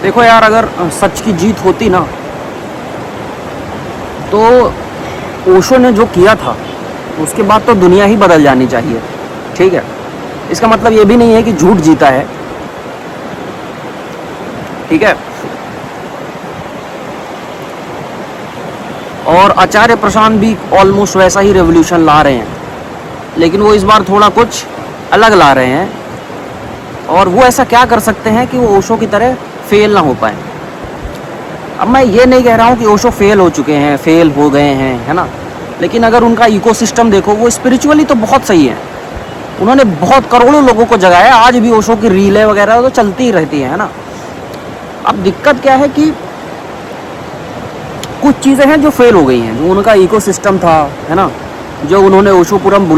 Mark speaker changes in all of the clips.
Speaker 1: देखो यार, अगर सच की जीत होती ना, तो ओशो ने जो किया था उसके बाद तो दुनिया ही बदल जानी चाहिए। ठीक है, इसका मतलब ये भी नहीं है कि झूठ जीता है। ठीक है, और आचार्य प्रशांत भी ऑलमोस्ट वैसा ही रेवोल्यूशन ला रहे हैं, लेकिन वो इस बार थोड़ा कुछ अलग ला रहे हैं। और वो ऐसा क्या कर सकते हैं कि वो ओशो की तरह फेल ना हो पाए। अब मैं ये नहीं कह रहा हूँ कि ओशो फेल हो चुके हैं, फेल हो गए हैं, है ना, लेकिन अगर उनका इकोसिस्टम देखो, वो स्पिरिचुअली तो बहुत सही है। उन्होंने बहुत करोड़ों लोगों को जगाया। आज भी ओशो की रीलें वगैरह तो चलती ही रहती है ना। अब दिक्कत क्या है कि कुछ चीज़ें हैं जो फेल हो गई हैं। जो उनका इकोसिस्टम था, है ना, जो उन्होंने ओशोपुरम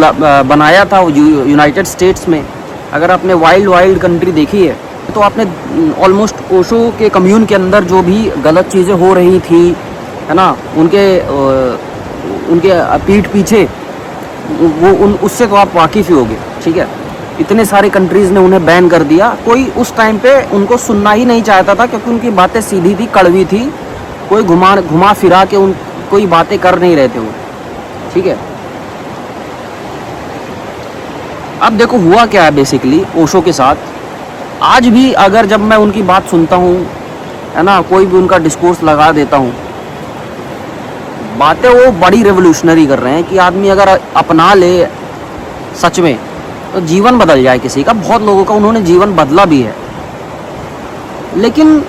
Speaker 1: बनाया था यूनाइटेड स्टेट्स में। अगर आपने वाइल्ड कंट्री देखी है तो आपने ऑलमोस्ट ओशो के कम्यून के अंदर जो भी गलत चीज़ें हो रही थी, है ना, उनके पीठ पीछे, वो उससे तो आप वाकिफ़ ही होगे। ठीक है, इतने सारे कंट्रीज़ ने उन्हें बैन कर दिया। कोई उस टाइम पे उनको सुनना ही नहीं चाहता था, क्योंकि उनकी बातें सीधी थी, कड़वी थी। कोई घुमा फिरा के कोई बातें कर नहीं रहे थे वो। ठीक है, अब देखो हुआ क्या है बेसिकली ओशो के साथ। आज भी अगर जब मैं उनकी बात सुनता हूँ, है ना, कोई भी उनका डिस्कोर्स लगा देता हूँ, बातें वो बड़ी रेवोल्यूशनरी कर रहे हैं कि आदमी अगर अपना ले सच में तो जीवन बदल जाए किसी का। बहुत लोगों का उन्होंने जीवन बदला भी है। लेकिन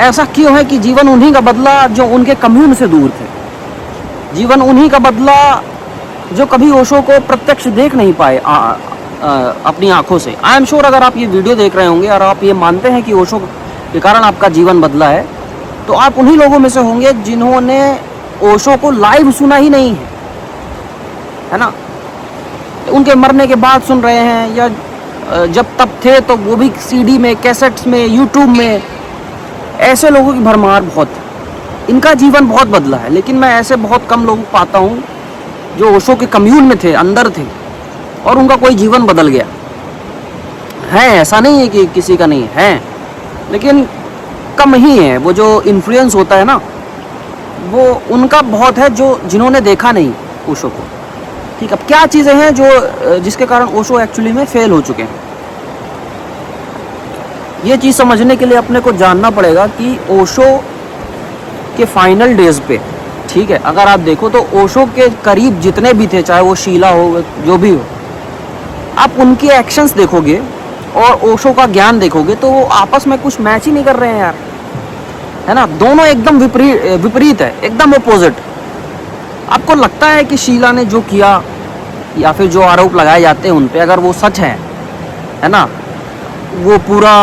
Speaker 1: ऐसा क्यों है कि जीवन उन्हीं का बदला जो उनके कम्यून से दूर थे। जीवन उन्हीं का बदला जो कभी ओशो को प्रत्यक्ष देख नहीं पाए अपनी आंखों से। आई एम श्योर अगर आप ये वीडियो देख रहे होंगे और आप ये मानते हैं कि ओशो के कारण आपका जीवन बदला है, तो आप उन्हीं लोगों में से होंगे जिन्होंने ओशो को लाइव सुना ही नहीं है ना। उनके मरने के बाद सुन रहे हैं, या जब तब थे तो वो भी सीडी में, कैसेट्स में, यूट्यूब में। ऐसे लोगों की भरमार बहुत, इनका जीवन बहुत बदला है। लेकिन मैं ऐसे बहुत कम लोग पाता हूँ जो ओशो के कम्यून में थे, अंदर थे, और उनका कोई जीवन बदल गया है। ऐसा नहीं है कि किसी का नहीं है, लेकिन कम ही है। वो जो इन्फ्लुएंस होता है ना, वो उनका बहुत है, जो जिन्होंने देखा नहीं ओशो को। ठीक, अब क्या चीज़ें हैं जो जिसके कारण ओशो एक्चुअली में फेल हो चुके हैं। ये चीज़ समझने के लिए अपने को जानना पड़ेगा कि ओशो के फाइनल डेज पे, ठीक है, अगर आप देखो तो ओशो के करीब जितने भी थे, चाहे वो शीला हो, जो भी हो, आप उनके एक्शंस देखोगे और ओशो का ज्ञान देखोगे तो वो आपस में कुछ मैच ही नहीं कर रहे हैं यार, है ना। दोनों एकदम विपरीत है, एकदम अपोजिट। आपको लगता है कि शीला ने जो किया या फिर जो आरोप लगाए जाते हैं उन पे, अगर वो सच है ना, वो पूरा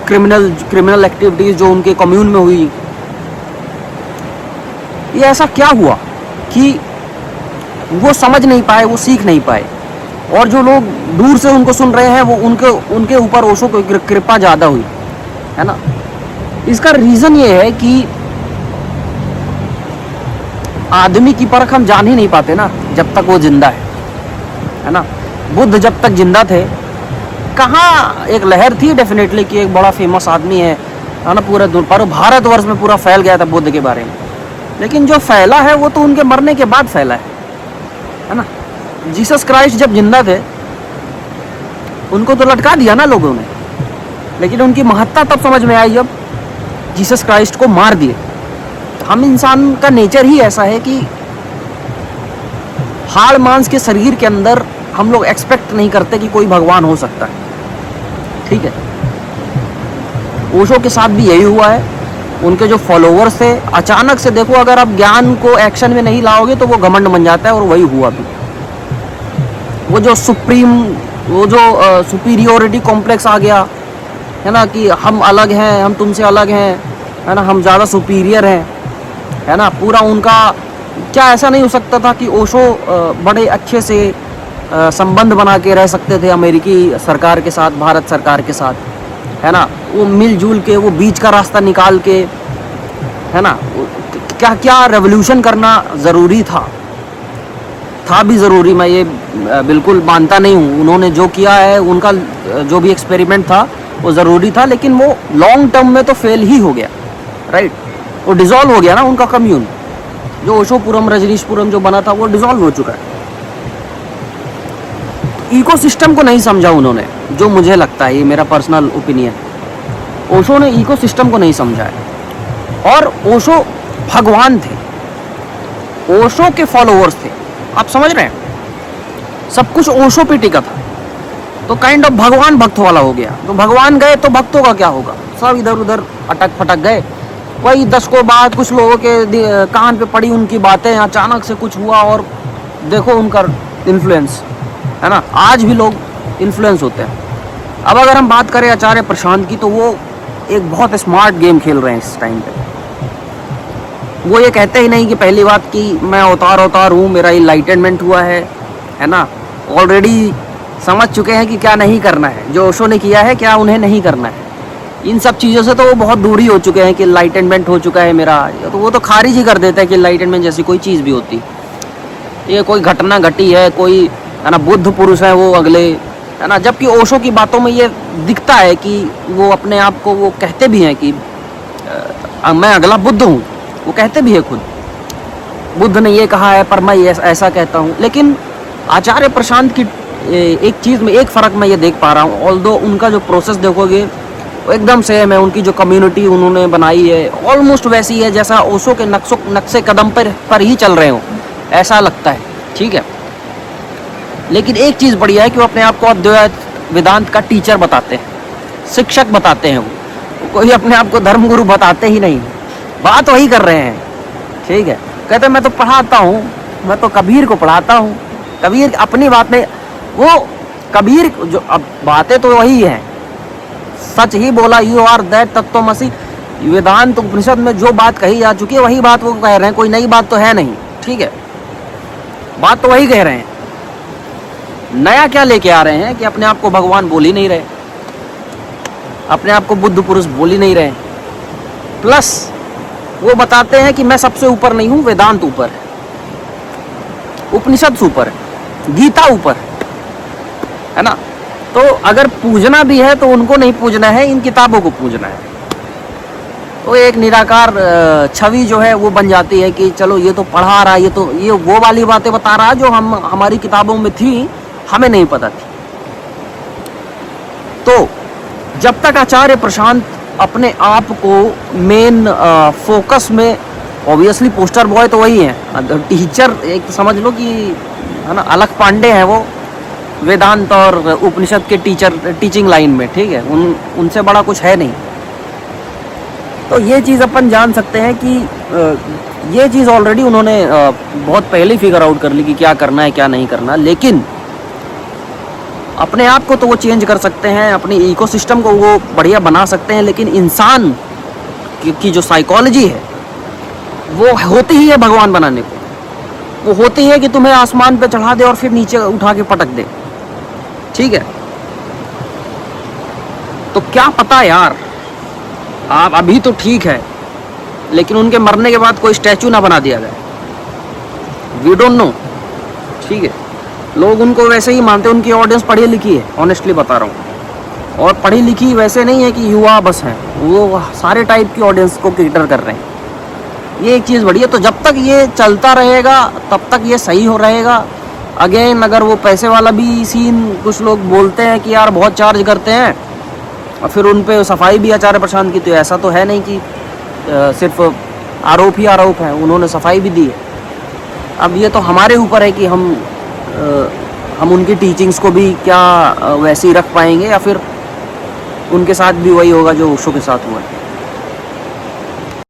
Speaker 1: क्रिमिनल एक्टिविटीज़ जो उनके कम्यून में हुई, ये ऐसा क्या हुआ कि वो समझ नहीं पाए, वो सीख नहीं पाए, और जो लोग दूर से उनको सुन रहे हैं वो उनके ऊपर ओशो को कृपा ज़्यादा हुई, है ना। इसका रीज़न ये है कि आदमी की परख हम जान ही नहीं पाते ना जब तक वो जिंदा है ना। बुद्ध जब तक जिंदा थे, कहाँ एक लहर थी डेफिनेटली कि एक बड़ा फेमस आदमी है ना, पूरे पर भारतवर्ष में पूरा फैल गया था बुद्ध के बारे में। लेकिन जो फैला है वो तो उनके मरने के बाद फैला है ना। जीसस क्राइस्ट जब जिंदा थे उनको तो लटका दिया ना लोगों ने, लेकिन उनकी महत्ता तब समझ में आई जब जीसस क्राइस्ट को मार दिए। हम इंसान का नेचर ही ऐसा है कि हाड़ मांस के शरीर के अंदर हम लोग एक्सपेक्ट नहीं करते कि कोई भगवान हो सकता है। ठीक है, ओशो के साथ भी यही हुआ है। उनके जो फॉलोअर्स थे, अचानक से देखो, अगर आप ज्ञान को एक्शन में नहीं लाओगे तो वो घमंड बन जाता है, और वही हुआ भी। वो जो सुपीरियोरिटी कॉम्प्लेक्स आ गया है ना, कि हम अलग हैं, हम तुमसे अलग हैं, है ना, हम ज़्यादा सुपीरियर हैं, है ना। पूरा उनका क्या ऐसा नहीं हो सकता था कि ओशो बड़े अच्छे से संबंध बना के रह सकते थे अमेरिकी सरकार के साथ, भारत सरकार के साथ, है ना। वो मिलजुल के, वो बीच का रास्ता निकाल के, है ना, क्या क्या रेवोल्यूशन करना ज़रूरी था भी ज़रूरी। मैं ये बिल्कुल मानता नहीं हूँ। उन्होंने जो किया है, उनका जो भी एक्सपेरिमेंट था वो ज़रूरी था, लेकिन वो लॉन्ग टर्म में तो फेल ही हो गया, राइट। वो डिज़ोल्व हो गया ना उनका कम्यून, जो ओशोपुरम रजनीशपुरम जो बना था वो डिज़ोल्व हो चुका है। इकोसिस्टम को नहीं समझा उन्होंने, जो मुझे लगता है, ये मेरा पर्सनल ओपिनियन। ओशो ने इकोसिस्टम को नहीं समझा है। और ओशो भगवान थे, ओशो के फॉलोअर्स थे, आप समझ रहे हैं। सब कुछ ओशो पे टिका था, तो काइंड ऑफ भगवान भक्त वाला हो गया। तो भगवान गए तो भक्तों का क्या होगा, सब इधर उधर अटक फटक गए। वही 10 को बाद कुछ लोगों के कान पे पड़ी उनकी बातें, अचानक से कुछ हुआ और देखो उनका इन्फ्लुएंस, है ना। आज भी लोग इन्फ्लुएंस होते हैं। अब अगर हम बात करें आचार्य प्रशांत की, तो वो एक बहुत स्मार्ट गेम खेल रहे हैं इस टाइम पे। वो ये कहते ही नहीं कि पहली बात कि मैं अवतार हूँ, मेरा इनलाइटनमेंट हुआ है ना। ऑलरेडी समझ चुके हैं कि क्या नहीं करना है, जो ओशो ने किया है क्या उन्हें नहीं करना है। इन सब चीज़ों से तो वो बहुत दूरी हो चुके हैं कि इनलाइटनमेंट हो चुका है मेरा, तो वो तो खारिज ही कर देते हैं कि इनलाइटनमेंट जैसी कोई चीज़ भी होती। ये कोई घटना घटी है, कोई है ना बुद्ध पुरुष है वो अगले, है ना। जबकि ओशो की बातों में ये दिखता है कि वो अपने आप को वो कहते भी हैं कि मैं अगला बुद्ध हूँ, वो कहते भी है खुद, बुद्ध ने ये कहा है पर मैं ऐसा कहता हूँ। लेकिन आचार्य प्रशांत की एक चीज़ में एक फ़र्क मैं ये देख पा रहा हूँ, ऑल्दो उनका जो प्रोसेस देखोगे वो एकदम सेम है। उनकी जो कम्युनिटी उन्होंने बनाई है ऑलमोस्ट वैसी है जैसा ओशो के नक्शे कदम पर ही चल रहे हो, ऐसा लगता है, ठीक है। लेकिन एक चीज़ बढ़िया है कि वो अपने आप को अद्वैत वेदांत का टीचर बताते हैं, शिक्षक बताते हैं। वो कोई अपने आप को धर्मगुरु बताते ही नहीं, बात वही कर रहे हैं, ठीक है। कहते मैं तो पढ़ाता हूँ, मैं तो कबीर को पढ़ाता हूँ। कबीर अपनी बात में, वो कबीर जो अब बातें तो वही हैं, सच ही बोला, यू आर दैट तत्वमसि। वेदांत उपनिषद में जो बात कही जा चुकी है वही बात वो कह रहे हैं, कोई नई बात तो है नहीं, ठीक है। बात तो वही कह रहे हैं, नया क्या लेके आ रहे हैं कि अपने आप को भगवान बोल ही नहीं रहे, अपने आप को बुद्ध पुरुष बोल ही नहीं रहे। प्लस वो बताते हैं कि मैं सबसे ऊपर नहीं हूं, वेदांत ऊपर है, उपनिषद ऊपर है, गीता ऊपर है ना। तो अगर पूजना भी है तो उनको नहीं पूजना है, इन किताबों को पूजना है। तो एक निराकार छवि जो है वो बन जाती है कि चलो ये तो पढ़ा रहा, ये वो वाली बातें बता रहा जो हमारी किताबों में थी, हमें नहीं पता थी। तो जब तक आचार्य प्रशांत अपने आप को मेन फोकस में, ऑब्वियसली पोस्टर बॉय तो वही है, टीचर एक समझ लो कि है ना, अलख पांडे हैं वो वेदांत और उपनिषद के टीचिंग लाइन में, ठीक है। उनसे बड़ा कुछ है नहीं। तो ये चीज़ अपन जान सकते हैं कि ये चीज़ ऑलरेडी उन्होंने बहुत पहले ही फिगर आउट कर ली कि क्या करना है क्या नहीं करना। लेकिन अपने आप को तो वो चेंज कर सकते हैं, अपनी इकोसिस्टम को वो बढ़िया बना सकते हैं, लेकिन इंसान की जो साइकोलॉजी है वो होती ही है भगवान बनाने को। वो होती है कि तुम्हें आसमान पे चढ़ा दे और फिर नीचे उठा के पटक दे, ठीक है। तो क्या पता यार, आप अभी तो ठीक है, लेकिन उनके मरने के बाद कोई स्टैचू ना बना दिया जाए, वी डोंट नो, ठीक है। लोग उनको वैसे ही मानते हैं, उनकी ऑडियंस पढ़ी लिखी है, ऑनेस्टली बता रहा हूँ। और पढ़ी लिखी वैसे नहीं है कि युवा बस हैं, वो सारे टाइप की ऑडियंस को कैटर कर रहे हैं। ये एक चीज़ बढ़िया। तो जब तक ये चलता रहेगा तब तक ये सही हो रहेगा। अगेन अगर वो पैसे वाला भी सीन कुछ लोग बोलते हैं कि यार बहुत चार्ज करते हैं, और फिर उन पे सफाई भी आचार्य प्रशांत की, तो ऐसा तो है नहीं कि सिर्फ आरोप ही आरोप है, उन्होंने सफाई भी दी है। अब ये तो हमारे ऊपर है कि हम उनकी टीचिंग्स को भी क्या वैसे ही रख पाएंगे, या फिर उनके साथ भी वही होगा जो ओशो के साथ हुआ है।